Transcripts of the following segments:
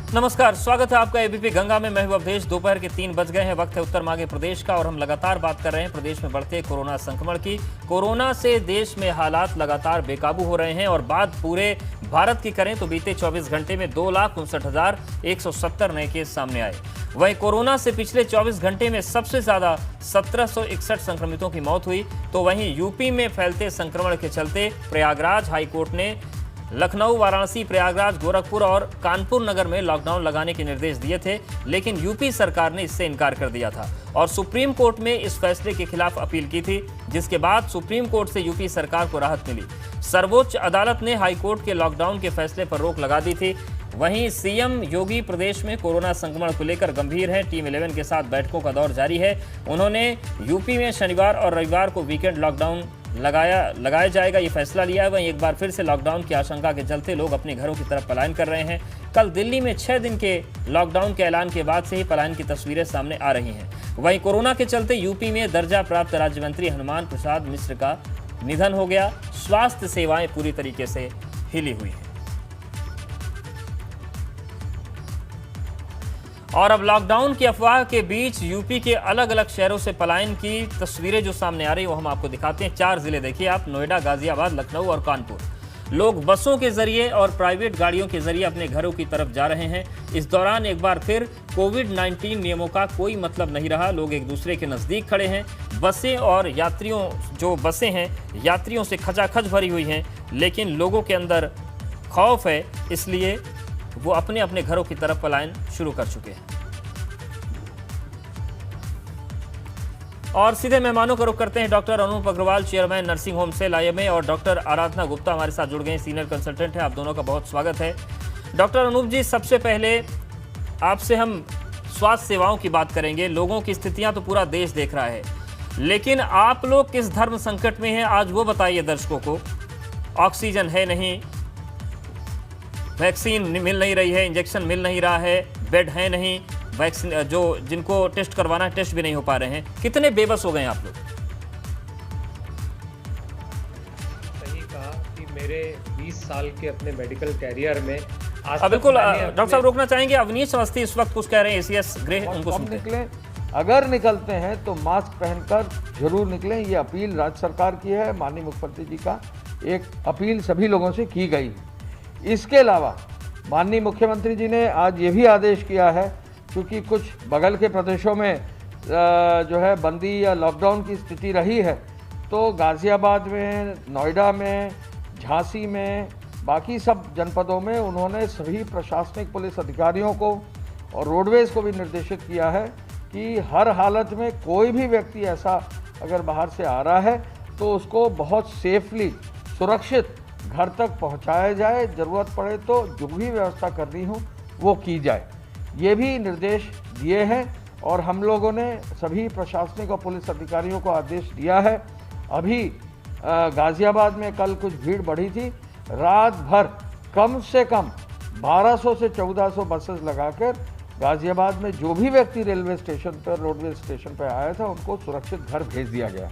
नमस्कार, स्वागत है आपका एबीपी गंगा में। मैं हूं अवधेश। दोपहर के 3 बज गए हैं। वक्त है उत्तर मांगे प्रदेश का और हम लगातार बात कर रहे हैं प्रदेश में बढ़ते कोरोना संक्रमण की। कोरोना से देश में हालात लगातार बेकाबू हो रहे हैं और बात पूरे भारत की करें तो बीते 24 घंटे में 2,59,170 नए केस सामने आए। वहीं कोरोना से पिछले 24 घंटे में सबसे ज्यादा 1761 संक्रमितों की मौत हुई। तो वहीं यूपी में फैलते संक्रमण के चलते प्रयागराज हाईकोर्ट ने लखनऊ, वाराणसी, प्रयागराज, गोरखपुर और कानपुर नगर में लॉकडाउन लगाने के निर्देश दिए थे, लेकिन यूपी सरकार ने इससे इनकार कर दिया था और सुप्रीम कोर्ट में इस फैसले के खिलाफ अपील की थी, जिसके बाद सुप्रीम कोर्ट से यूपी सरकार को राहत मिली। सर्वोच्च अदालत ने हाईकोर्ट के लॉकडाउन के फैसले पर रोक लगा दी थी। वहीं सीएम योगी प्रदेश में कोरोना संक्रमण को लेकर गंभीर हैं। टीम 11 के साथ बैठकों का दौर जारी है। उन्होंने यूपी में शनिवार और रविवार को वीकेंड लॉकडाउन लगाया जाएगा, ये फैसला लिया है। वहीं एक बार फिर से लॉकडाउन की आशंका के चलते लोग अपने घरों की तरफ पलायन कर रहे हैं। कल दिल्ली में 6 दिन के लॉकडाउन के ऐलान के बाद से ही पलायन की तस्वीरें सामने आ रही हैं। वहीं कोरोना के चलते यूपी में दर्जा प्राप्त राज्य मंत्री हनुमान प्रसाद मिश्र का निधन हो गया। स्वास्थ्य सेवाएं पूरी तरीके से हिली हुई हैं। और अब लॉकडाउन की अफवाह के बीच यूपी के अलग अलग शहरों से पलायन की तस्वीरें जो सामने आ रही है वो हम आपको दिखाते हैं। 4 जिले देखिए आप, नोएडा, गाजियाबाद, लखनऊ और कानपुर। लोग बसों के जरिए और प्राइवेट गाड़ियों के जरिए अपने घरों की तरफ जा रहे हैं। इस दौरान एक बार फिर कोविड-19 नियमों का कोई मतलब नहीं रहा। लोग एक दूसरे के नजदीक खड़े हैं। बसें और बसें हैं यात्रियों से खचाखच भरी हुई हैं, लेकिन लोगों के अंदर खौफ है, इसलिए वो अपने अपने घरों की तरफ पलायन शुरू कर चुके हैं। और सीधे मेहमानों का रुख करते हैं। Doctor Anoop Agarwal, chairman nursing home cell IMA, और डॉक्टर आराधना गुप्ता हमारे साथ जुड़ गए हैं, सीनियर कंसल्टेंट हैं। आप दोनों का बहुत स्वागत है। डॉक्टर अनूप जी, सबसे पहले आपसे हम स्वास्थ्य सेवाओं की बात करेंगे। लोगों की स्थितियां तो पूरा देश देख रहा है, लेकिन आप लोग किस धर्म संकट में हैं आज वो बताइए दर्शकों को। ऑक्सीजन है नहीं, वैक्सीन मिल नहीं रही है, इंजेक्शन मिल नहीं रहा है, बेड है नहीं, वैक्सीन जिनको टेस्ट करवाना है टेस्ट भी नहीं हो पा रहे हैं। कितने बेबस हो गए आप लोग? सही कहा कि मेरे 20 साल के अपने मेडिकल कैरियर में आज बिल्कुल डॉक्टर साहब रोकना चाहेंगे। अवनीश अवस्थी इस वक्त कुछ कह रहे हैं, ACS ग्रेह, उनको सुनते हैं। निकलें, अगर निकलते हैं तो मास्क पहनकर जरूर निकलें। ये अपील राज्य सरकार की है, माननीय मुख्यमंत्री जी का एक अपील सभी लोगों से की गई है। इसके अलावा माननीय मुख्यमंत्री जी ने आज ये भी आदेश किया है, क्योंकि कुछ बगल के प्रदेशों में जो है बंदी या लॉकडाउन की स्थिति रही है, तो गाज़ियाबाद में, नोएडा में, झांसी में, बाकी सब जनपदों में उन्होंने सभी प्रशासनिक पुलिस अधिकारियों को और रोडवेज़ को भी निर्देशित किया है कि हर हालत में कोई भी व्यक्ति ऐसा अगर बाहर से आ रहा है तो उसको बहुत सेफली, सुरक्षित घर तक पहुंचाया जाए। ज़रूरत पड़े तो जो भी व्यवस्था करनी हो वो की जाए, ये भी निर्देश दिए हैं। और हम लोगों ने सभी प्रशासनिक और पुलिस अधिकारियों को आदेश दिया है। अभी गाज़ियाबाद में कल कुछ भीड़ बढ़ी थी, रात भर कम से कम 1200 से 1400 बसेस लगाकर गाज़ियाबाद में जो भी व्यक्ति रेलवे स्टेशन पर, रोडवे स्टेशन पर आया था, उनको सुरक्षित घर भेज दिया गया।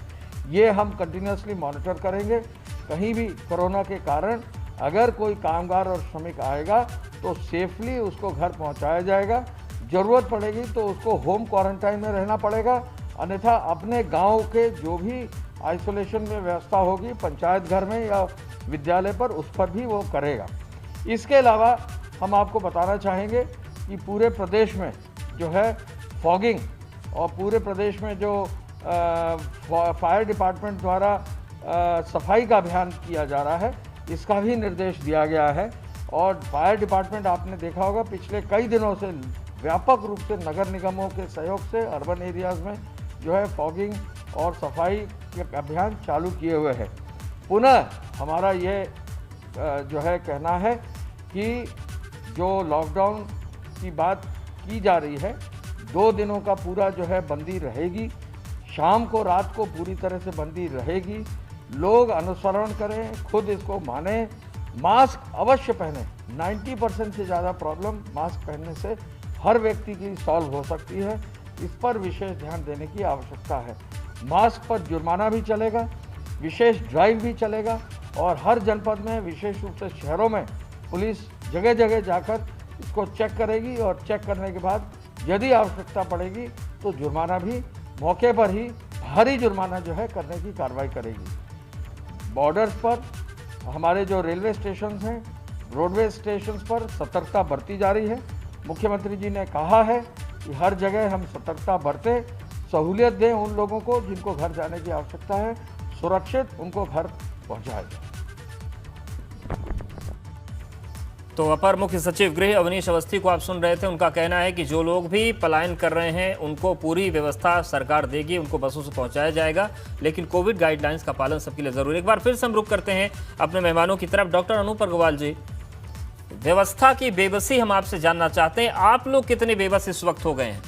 ये हम कंटिन्यूसली मॉनिटर करेंगे। कहीं भी कोरोना के कारण अगर कोई कामगार और श्रमिक आएगा तो सेफली उसको घर पहुंचाया जाएगा। ज़रूरत पड़ेगी तो उसको होम क्वारंटाइन में रहना पड़ेगा, अन्यथा अपने गांव के जो भी आइसोलेशन में व्यवस्था होगी पंचायत घर में या विद्यालय पर, उस पर भी वो करेगा। इसके अलावा हम आपको बताना चाहेंगे कि पूरे प्रदेश में जो है फॉगिंग और पूरे प्रदेश में जो फायर डिपार्टमेंट द्वारा सफाई का अभियान किया जा रहा है, इसका भी निर्देश दिया गया है। और फायर डिपार्टमेंट आपने देखा होगा पिछले कई दिनों से व्यापक रूप से नगर निगमों के सहयोग से अर्बन एरियाज़ में जो है फॉगिंग और सफाई के अभियान चालू किए हुए हैं। पुनः हमारा ये जो है कहना है कि जो लॉकडाउन की बात की जा रही है, 2 दिनों का पूरा जो है बंदी रहेगी। शाम को, रात को पूरी तरह से बंदी रहेगी। लोग अनुसरण करें, खुद इसको माने, मास्क अवश्य पहने। 90% से ज़्यादा प्रॉब्लम मास्क पहनने से हर व्यक्ति की सॉल्व हो सकती है। इस पर विशेष ध्यान देने की आवश्यकता है। मास्क पर जुर्माना भी चलेगा, विशेष ड्राइव भी चलेगा और हर जनपद में, विशेष रूप से शहरों में, पुलिस जगह जगह जाकर इसको चेक करेगी और चेक करने के बाद यदि आवश्यकता पड़ेगी तो जुर्माना भी मौके पर ही भारी जुर्माना जो है करने की कार्रवाई करेगी। बॉर्डर्स पर हमारे जो रेलवे स्टेशन हैं, रोडवे स्टेशन पर सतर्कता बरती जा रही है। मुख्यमंत्री जी ने कहा है कि हर जगह हम सतर्कता बरतें, सहूलियत दें उन लोगों को जिनको घर जाने की आवश्यकता है, सुरक्षित उनको घर पहुंचाया जाए। तो अपर मुख्य सचिव गृह अवनीश अवस्थी को आप सुन रहे थे। उनका कहना है कि जो लोग भी पलायन कर रहे हैं उनको पूरी व्यवस्था सरकार देगी, उनको बसों से पहुंचाया जाएगा, लेकिन कोविड गाइडलाइंस का पालन सबके लिए जरूरी है। एक बार फिर से हम रुक करते हैं अपने मेहमानों की तरफ। डॉक्टर अनूप अग्रवाल जी, व्यवस्था की बेबसी हम आपसे जानना चाहते हैं, आप लोग कितने बेबस इस वक्त हो गए हैं?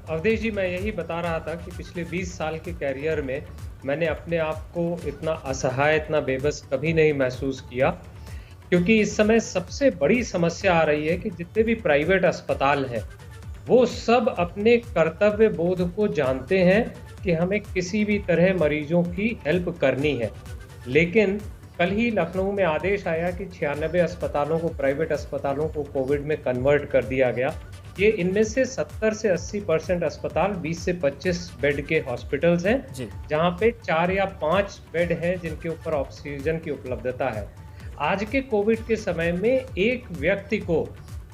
अवधेश जी, मैं यही बता रहा था कि पिछले 20 साल के कैरियर में मैंने अपने आप को इतना असहाय, इतना बेबस कभी नहीं महसूस किया, क्योंकि इस समय सबसे बड़ी समस्या आ रही है कि जितने भी प्राइवेट अस्पताल हैं वो सब अपने कर्तव्य बोध को जानते हैं कि हमें किसी भी तरह मरीजों की हेल्प करनी है, लेकिन कल ही लखनऊ में आदेश आया कि 96 अस्पतालों को, प्राइवेट अस्पतालों को कोविड में कन्वर्ट कर दिया गया। ये इनमें से 70 से 80% अस्पताल 20 से 25 बेड के हॉस्पिटल्स हैं, जहां पे 4 या 5 बेड हैं जिनके ऊपर ऑक्सीजन की उपलब्धता है। आज के कोविड के समय में एक व्यक्ति को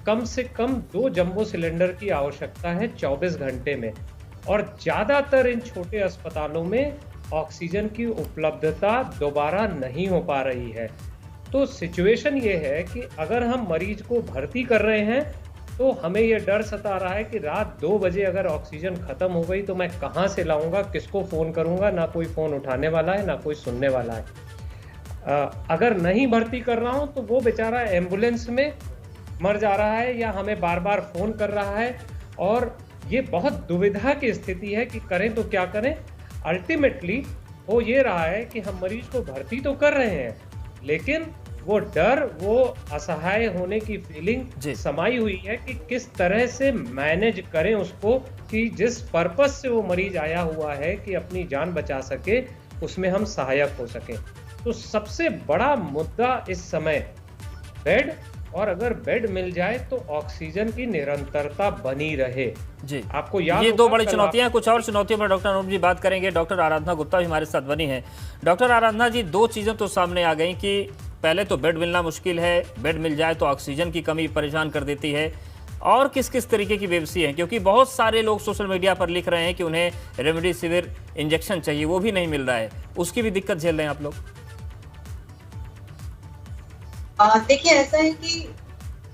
कम से कम 2 जंबो सिलेंडर की आवश्यकता है 24 घंटे में, और ज़्यादातर इन छोटे अस्पतालों में ऑक्सीजन की उपलब्धता दोबारा नहीं हो पा रही है। तो सिचुएशन ये है कि अगर हम मरीज को भर्ती कर रहे हैं तो हमें ये डर सता रहा है कि रात 2 बजे अगर ऑक्सीजन खत्म हो गई तो मैं कहाँ से लाऊंगा, किसको फ़ोन करूंगा, ना कोई फ़ोन उठाने वाला है ना कोई सुनने वाला है। अगर नहीं भर्ती कर रहा हूं तो वो बेचारा एम्बुलेंस में मर जा रहा है या हमें बार बार फ़ोन कर रहा है, और ये बहुत दुविधा की स्थिति है कि करें तो क्या करें। अल्टीमेटली हो ये रहा है कि हम मरीज को भर्ती तो कर रहे हैं, लेकिन वो डर, वो असहाय होने की फीलिंग समाई हुई है कि किस तरह से मैनेज करें उसको, कि जिस पर्पस से वो मरीज आया हुआ है कि अपनी जान बचा सके, उसमें हम सहायक हो सकें। तो सबसे बड़ा मुद्दा इस समय बेड, और अगर बेड मिल जाए तो ऑक्सीजन की निरंतरता बनी रहे। जी, आपको याद, ये 2 बड़ी चुनौतियां। कुछ और चुनौतियों पर डॉक्टर अनूप जी बात करेंगे। डॉक्टर आराधना गुप्ता भी हमारे साथ बनी है। डॉक्टर आराधना जी, 2 चीजें तो सामने आ गई कि पहले तो बेड मिलना मुश्किल है, बेड मिल जाए तो ऑक्सीजन की कमी परेशान कर देती है, और किस किस तरीके की बेबसी है, क्योंकि बहुत सारे लोग सोशल मीडिया पर लिख रहे हैं कि उन्हें रेमडेसिविर इंजेक्शन चाहिए, वो भी नहीं मिल रहा है, उसकी भी दिक्कत झेल रहे हैं आप लोग? देखिए, ऐसा है कि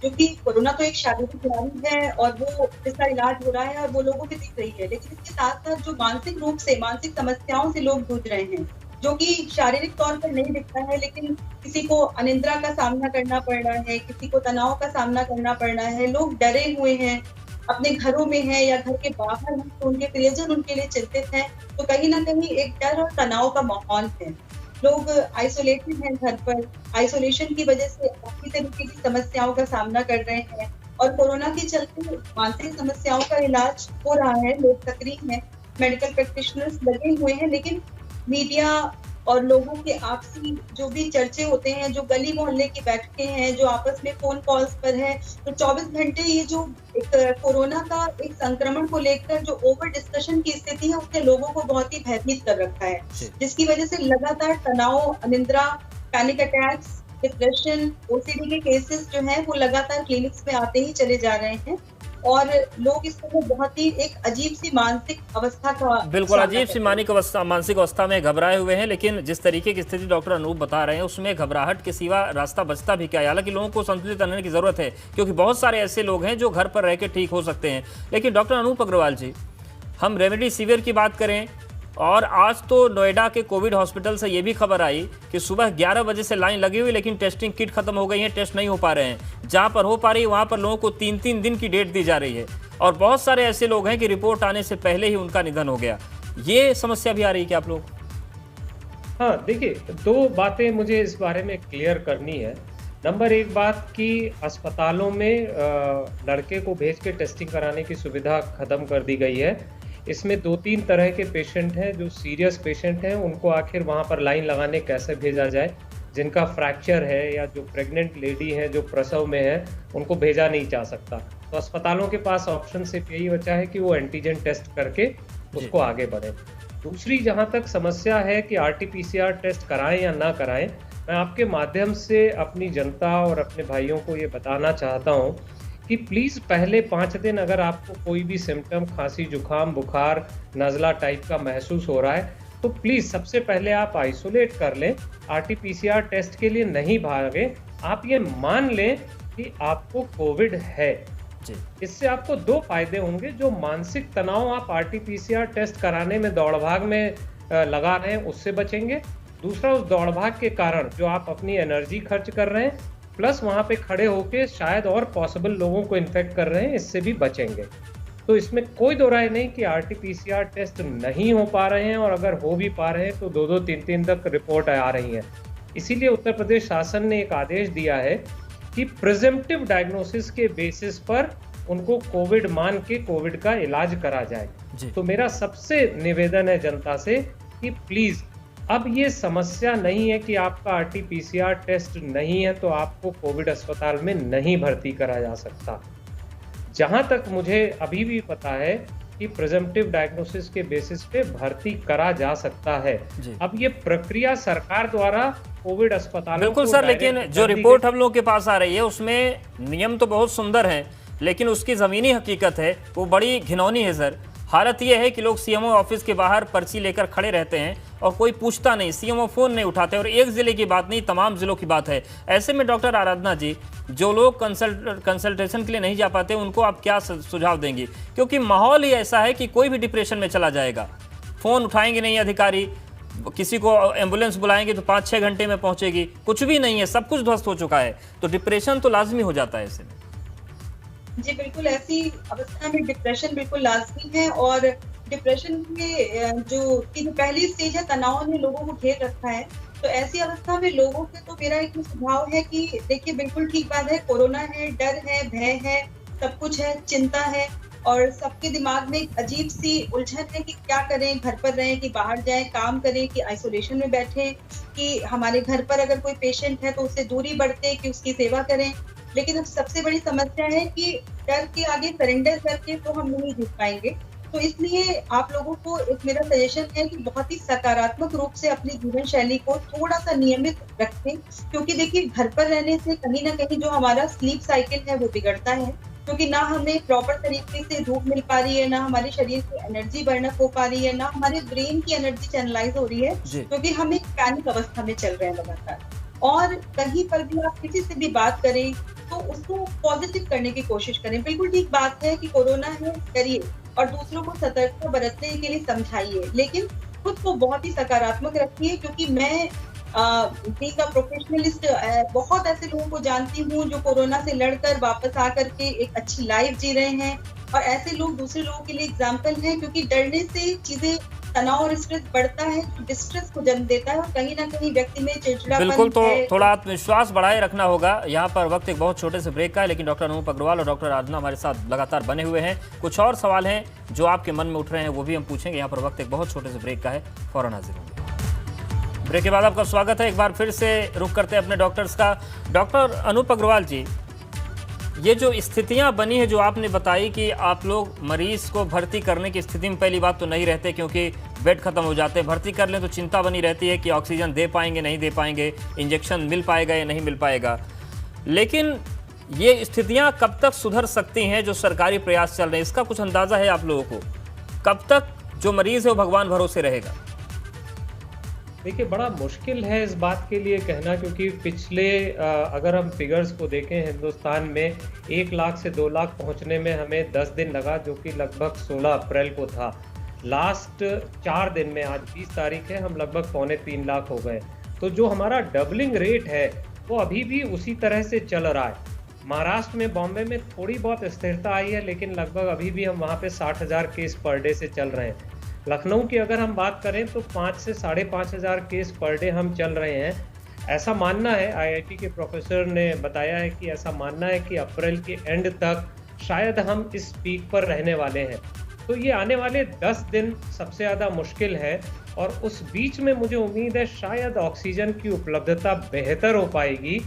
क्योंकि कोरोना तो एक शारीरिक बीमारी है और वो जिसका इलाज हो रहा है और वो लोगों को दिख रही है, लेकिन इसके साथ साथ जो मानसिक रूप से, मानसिक समस्याओं से लोग जूझ रहे हैं, जो कि शारीरिक तौर पर नहीं दिखता है, लेकिन किसी को अनिद्रा का सामना करना पड़ रहा है, किसी को तनाव का सामना करना पड़ रहा है, लोग डरे हुए हैं, अपने घरों में हैं या घर के बाहर हैं, तो उनके प्रियजन उनके लिए चिंतित हैं, तो कहीं ना कहीं एक डर और तनाव का माहौल है। लोग आइसोलेटेड हैं घर पर, आइसोलेशन की वजह से काफी तरीके की समस्याओं का सामना कर रहे हैं, और कोरोना के चलते मानसिक समस्याओं का इलाज हो रहा है, लोग सक्रिय हैं, मेडिकल प्रैक्टिशनर्स लगे हुए हैं, लेकिन मीडिया और लोगों के आपसी जो भी चर्चे होते हैं, जो गली मोहल्ले की बैठकें हैं, जो आपस में फोन कॉल्स पर है, तो 24 घंटे ये जो एक कोरोना का एक संक्रमण को लेकर जो ओवर डिस्कशन की स्थिति है, उसने लोगों को बहुत ही भयभीत कर रखा है, जिसकी वजह से लगातार तनाव, अनिद्रा, पैनिक अटैक्स, डिप्रेशन, ओसीडी के केसेस जो हैं वो लगातार क्लिनिक्स में आते ही चले जा रहे हैं, और लोग इस तरह बहुत ही एक अजीब सी मानसिक अवस्था का, बिल्कुल अजीब सी मानसिक अवस्था में घबराए हुए हैं। लेकिन जिस तरीके की स्थिति डॉक्टर अनूप बता रहे हैं, उसमें घबराहट के सिवा रास्ता बचता भी क्या है? हालांकि लोगों को संतुलित रहने की जरूरत है, क्योंकि बहुत सारे ऐसे लोग हैं जो घर पर रह के ठीक हो सकते हैं। लेकिन डॉक्टर अनूप अग्रवाल जी, हम रेमडेसिविर की बात करें, और आज तो नोएडा के कोविड हॉस्पिटल से ये भी खबर आई कि सुबह 11 बजे से लाइन लगी हुई, लेकिन टेस्टिंग किट खत्म हो गई है, टेस्ट नहीं हो पा रहे हैं। जहां पर हो पा रही है वहां पर लोगों को 3-3 दिन की डेट दी जा रही है, और बहुत सारे ऐसे लोग हैं कि रिपोर्ट आने से पहले ही उनका निधन हो गया। ये समस्या भी आ रही है क्या आप लोग? हाँ, देखिए, 2 बातें मुझे इस बारे में क्लियर करनी है। नंबर 1 बात कि अस्पतालों में लड़के को भेज के टेस्टिंग कराने की सुविधा खत्म कर दी गई है। इसमें 2-3 तरह के पेशेंट हैं, जो सीरियस पेशेंट हैं, उनको आखिर वहाँ पर लाइन लगाने कैसे भेजा जाए। जिनका फ्रैक्चर है या जो प्रेग्नेंट लेडी है जो प्रसव में है, उनको भेजा नहीं जा सकता। तो अस्पतालों के पास ऑप्शन सिर्फ यही बचा है कि वो एंटीजन टेस्ट करके उसको आगे बढ़े। दूसरी जहाँ तक समस्या है कि RT-PCR टेस्ट कराएं या ना कराएं, मैं आपके माध्यम से अपनी जनता और अपने भाइयों को ये बताना चाहता हूँ कि प्लीज़ पहले 5 दिन अगर आपको कोई भी सिम्टम, खांसी, जुकाम, बुखार, नज़ला टाइप का महसूस हो रहा है, तो प्लीज़ सबसे पहले आप आइसोलेट कर लें। RT-PCR टेस्ट के लिए नहीं भागें, आप ये मान लें कि आपको कोविड है। इससे आपको 2 फायदे होंगे। जो मानसिक तनाव आप RT-PCR टेस्ट कराने में दौड़ भाग में लगा रहे हैं, उससे बचेंगे। दूसरा, उस दौड़ भाग के कारण जो आप अपनी एनर्जी खर्च कर रहे हैं, प्लस वहाँ पे खड़े होके शायद और पॉसिबल लोगों को इन्फेक्ट कर रहे हैं, इससे भी बचेंगे। तो इसमें कोई दो राय नहीं कि RT-PCR टेस्ट नहीं हो पा रहे हैं, और अगर हो भी पा रहे हैं तो 2-2, 3-3 तक रिपोर्ट आ रही है। इसीलिए उत्तर प्रदेश शासन ने एक आदेश दिया है कि प्रिजेम्प्टिव डायग्नोसिस के बेसिस पर उनको कोविड मान के कोविड का इलाज करा जाए। तो मेरा सबसे निवेदन है जनता से कि प्लीज, अब ये समस्या नहीं है कि आपका RT-PCR टेस्ट नहीं है तो आपको कोविड अस्पताल में नहीं भर्ती करा जा सकता। जहां तक मुझे अभी भी पता है कि प्रिजेम्प्टिव डायग्नोसिस के बेसिस पे भर्ती करा जा सकता है। अब ये प्रक्रिया सरकार द्वारा कोविड अस्पतालों बिल्कुल सर, लेकिन जो रिपोर्ट हम लोग के पास आ रही है उसमें नियम तो बहुत सुंदर हैं, लेकिन उसकी ज़मीनी हकीकत है वो बड़ी घिनौनी है सर। हालत ये है कि लोग CMO ऑफिस के बाहर पर्ची लेकर खड़े रहते हैं और कोई पूछता नहीं, CMO फ़ोन नहीं उठाते, और एक ज़िले की बात नहीं, तमाम ज़िलों की बात है। ऐसे में डॉक्टर आराधना जी, जो लोग कंसल्टेशन के लिए नहीं जा पाते, उनको आप क्या सुझाव देंगी? क्योंकि माहौल ही ऐसा है कि कोई भी डिप्रेशन में चला जाएगा। फ़ोन उठाएंगे नहीं अधिकारी, किसी को एम्बुलेंस बुलाएंगे तो 5-6 घंटे में पहुंचेगी, कुछ भी नहीं है, सब कुछ ध्वस्त हो चुका है। तो डिप्रेशन तो लाजमी हो जाता है ऐसे में। जी बिल्कुल, ऐसी अवस्था में डिप्रेशन बिल्कुल लाजमी है। और डिप्रेशन में जो पहली स्टेज है, तनाव ने लोगों को घेर रखा है। तो ऐसी अवस्था में लोगों के तो मेरा एक सुझाव है कि देखिए, बिल्कुल ठीक बात है, कोरोना है, डर है, भय है, सब कुछ है, चिंता है, और सबके दिमाग में एक अजीब सी उलझन है कि क्या करें, घर पर रहें कि बाहर जाएं, काम करें कि आइसोलेशन में बैठें, कि हमारे घर पर अगर कोई पेशेंट है तो उससे दूरी बढ़ते कि उसकी सेवा करें। लेकिन अब सबसे बड़ी समस्या है कि डर के आगे सरेंडर करके तो हम नहीं जीत पाएंगे। तो इसलिए आप लोगों को एक मेरा सजेशन है कि बहुत ही सकारात्मक रूप से अपनी जीवन शैली को थोड़ा सा नियमित रखें, क्योंकि देखिए, घर पर रहने से कहीं ना कहीं जो हमारा स्लीप साइकिल है वो बिगड़ता है, क्योंकि ना हमें प्रॉपर तरीके से धूप मिल पा रही है, ना हमारे शरीर की एनर्जी बर्न अप हो पा रही है, ना हमारे ब्रेन की एनर्जी चैनलाइज हो रही है, क्योंकि हम एक पैनिक अवस्था में चल रहे हैं लगातार। और कहीं पर भी आप किसी से भी बात करें तो उसको पॉजिटिव करने की कोशिश करें। बिल्कुल ठीक बात है कि कोरोना है, डरिए और दूसरों को सतर्कता बरतने के लिए समझाइए, लेकिन खुद को बहुत ही सकारात्मक रखिए। क्योंकि मैं बीइंग अ प्रोफेशनलिस्ट बहुत ऐसे लोगों को जानती हूँ जो कोरोना से लड़कर वापस आकर के एक अच्छी लाइफ जी रहे हैं, और ऐसे लोग दूसरे लोगों के लिए एग्जाम्पल हैं। क्योंकि डरने से चीजें, तनाव और स्ट्रेस बढ़ता है, डिस्ट्रेस को जन्म देता है, और कहीं ना कहीं व्यक्ति में चिड़चिड़ापन। बिल्कुल, तो थोड़ा आत्मविश्वास बढ़ाए रखना होगा। यहाँ पर वक्त एक बहुत छोटे से ब्रेक का है, लेकिन डॉक्टर अनूप अग्रवाल और डॉक्टर आराधना हमारे साथ लगातार बने हुए हैं। कुछ और सवाल हैं जो आपके मन में उठ रहे हैं, वो भी हम पूछेंगे। यहाँ पर वक्त एक बहुत छोटे से ब्रेक का है, फौरन हाजिर होंगे। ब्रेक के बाद आपका स्वागत है। एक बार फिर से रुक करते हैं अपने डॉक्टर्स का। डॉक्टर अनूप अग्रवाल जी, ये जो स्थितियां बनी है, जो आपने बताई कि आप लोग मरीज को भर्ती करने की स्थिति में पहली बात तो नहीं रहते, क्योंकि बेड खत्म हो जाते हैं। भर्ती कर लें तो चिंता बनी रहती है कि ऑक्सीजन दे पाएंगे, नहीं दे पाएंगे, इंजेक्शन मिल पाएगा या नहीं मिल पाएगा। लेकिन ये स्थितियां कब तक सुधर सकती हैं जो सरकारी प्रयास चल रहे हैं, इसका कुछ अंदाजा है आप लोगों को? कब तक जो मरीज है वो भगवान भरोसे रहेगा? देखिए, बड़ा मुश्किल है इस बात के लिए कहना, क्योंकि पिछले अगर हम फिगर्स को देखें, हिंदुस्तान में 1 लाख से 2 लाख पहुंचने में हमें 10 दिन लगा, जो कि लगभग 16 अप्रैल को था। लास्ट 4 दिन में, आज 20 तारीख है, हम लगभग 2.25 लाख हो गए। तो जो हमारा डबलिंग रेट है वो अभी भी उसी तरह से चल रहा है। महाराष्ट्र में, बॉम्बे में थोड़ी बहुत स्थिरता आई है, लेकिन लगभग अभी भी हम वहाँ पे 60,000 केस पर डे से चल रहे हैं। लखनऊ की अगर हम बात करें तो 5 से 5,500 केस पर डे हम चल रहे हैं। ऐसा मानना है, IIT के प्रोफेसर ने बताया है कि ऐसा मानना है कि अप्रैल के एंड तक शायद हम इस पीक पर रहने वाले हैं। तो ये आने वाले 10 दिन सबसे ज़्यादा मुश्किल है, और उस बीच में मुझे उम्मीद है शायद ऑक्सीजन की उपलब्धता बेहतर हो पाएगी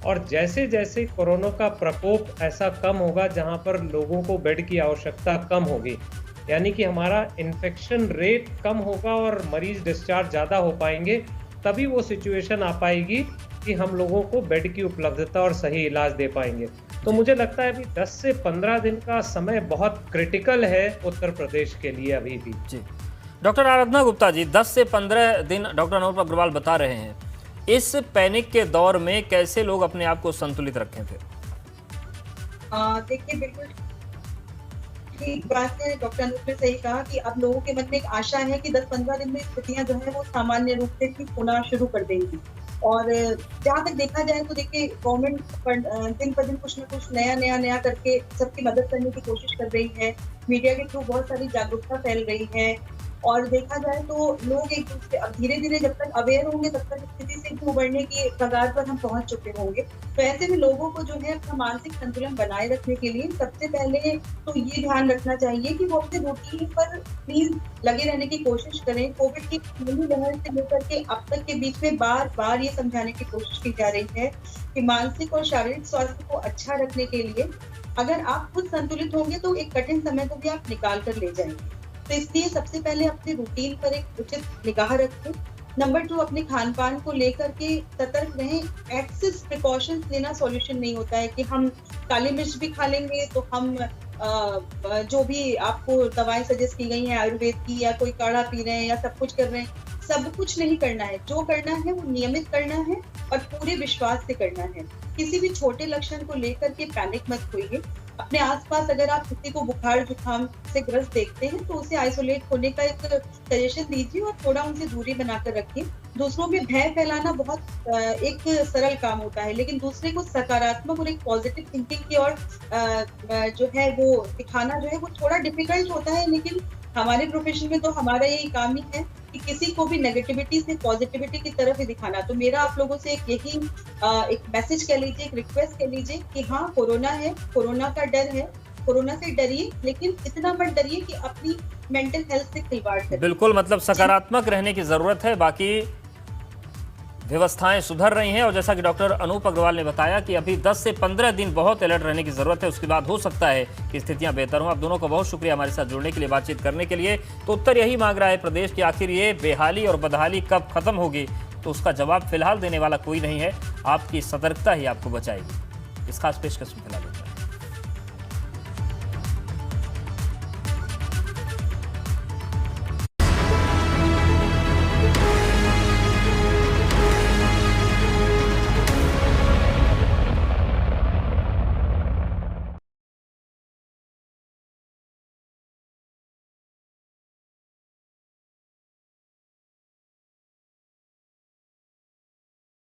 और जैसे जैसे कोरोना का प्रकोप ऐसा कम होगा जहां पर लोगों को बेड की आवश्यकता कम होगी, यानी कि हमारा इन्फेक्शन रेट कम होगा और मरीज डिस्चार्ज ज़्यादा हो पाएंगे, तभी वो सिचुएशन आ पाएगी कि हम लोगों को बेड की उपलब्धता और सही इलाज दे पाएंगे। तो मुझे लगता है अभी 10 से 15 दिन का समय बहुत क्रिटिकल है उत्तर प्रदेश के लिए अभी भी। जी डॉक्टर आराधना गुप्ता जी, 10 से 15 दिन डॉक्टर अनूप अग्रवाल बता रहे हैं। इस पैनिक के दौर में कैसे लोग अपने आप को संतुलित रखें फिर? देखिए बिल्कुल ठीक बात है, डॉक्टर अनूप ने सही कहा कि अब लोगों के मन में एक आशा है कि 10-15 दिन में स्थितियां जो है वो सामान्य रूप से ठीक होना शुरू कर देंगी। और जहाँ तक देखा जाए तो देखिए गवर्नमेंट दिन पर दिन कुछ न कुछ नया करके सबकी मदद करने की कोशिश कर रही है। मीडिया के थ्रू बहुत सारी जागरूकता फैल रही है और देखा जाए तो लोग एक दूसरे अब धीरे-धीरे जब तक अवेयर होंगे तब तक स्थिति से उभरने की कगार पर हम पहुंच चुके होंगे। तो ऐसे में लोगों को जो है अपना मानसिक संतुलन बनाए रखने के लिए सबसे पहले तो ये ध्यान रखना चाहिए कि वो अपने रूटीन पर प्लीज लगे रहने की कोशिश करें। कोविड की पहली लहर से लेकर के अब तक के बीच में बार-बार ये समझाने की कोशिश की जा रही है कि मानसिक और शारीरिक स्वास्थ्य को अच्छा रखने के लिए अगर आप खुद संतुलित होंगे तो एक कठिन समय को भी आप निकाल कर ले जाएंगे। तो इसलिए सबसे पहले अपने रूटीन पर एक उचित निगाह रखें। नंबर 2, अपने खान पान को लेकर के सतर्क रहें। एक्सेस प्रिकॉशंस लेना सॉल्यूशन नहीं होता है कि हम काली मिर्च भी खा लेंगे तो हम जो भी आपको दवाएं सजेस्ट की गई हैं आयुर्वेद की या कोई काढ़ा पी रहे हैं या सब कुछ कर रहे हैं, सब कुछ नहीं करना है। जो करना है वो नियमित करना है और पूरे विश्वास से करना है। किसी भी छोटे लक्षण को लेकर के पैनिक मत होइए। अपने आसपास अगर आप किसी को बुखार जुकाम से ग्रस्त देखते हैं तो उसे आइसोलेट होने का एक सजेशन दीजिए और थोड़ा उनसे दूरी बनाकर रखिए। दूसरों में भय फैलाना बहुत एक सरल काम होता है, लेकिन दूसरे को सकारात्मक और एक पॉजिटिव थिंकिंग की ओर जो है वो दिखाना जो है वो थोड़ा डिफिकल्ट होता है, लेकिन हमारे प्रोफेशन में तो हमारा यही काम ही है कि किसी को भी नेगेटिविटी से पॉजिटिविटी की तरफ ही दिखाना। तो मेरा आप लोगों से एक यही एक मैसेज कह लीजिए, एक रिक्वेस्ट कह लीजिए कि हाँ कोरोना है, कोरोना का डर है, कोरोना से डरिए लेकिन इतना मत डरिए कि अपनी मेंटल हेल्थ से खिलवाड़ करें। बिल्कुल, मतलब सकारात्मक रहने की जरूरत है। बाकी व्यवस्थाएं सुधर रही हैं और जैसा कि डॉक्टर अनूप अग्रवाल ने बताया कि अभी 10 से 15 दिन बहुत अलर्ट रहने की जरूरत है, उसके बाद हो सकता है कि स्थितियां बेहतर हों। आप दोनों का बहुत शुक्रिया हमारे साथ जुड़ने के लिए, बातचीत करने के लिए। तो उत्तर यही मांग रहा है प्रदेश की, आखिर ये बेहाली और बदहाली कब खत्म होगी, तो उसका जवाब फिलहाल देने वाला कोई नहीं है। आपकी सतर्कता ही आपको बचाएगी। इस खास पेशकश में फिलहाल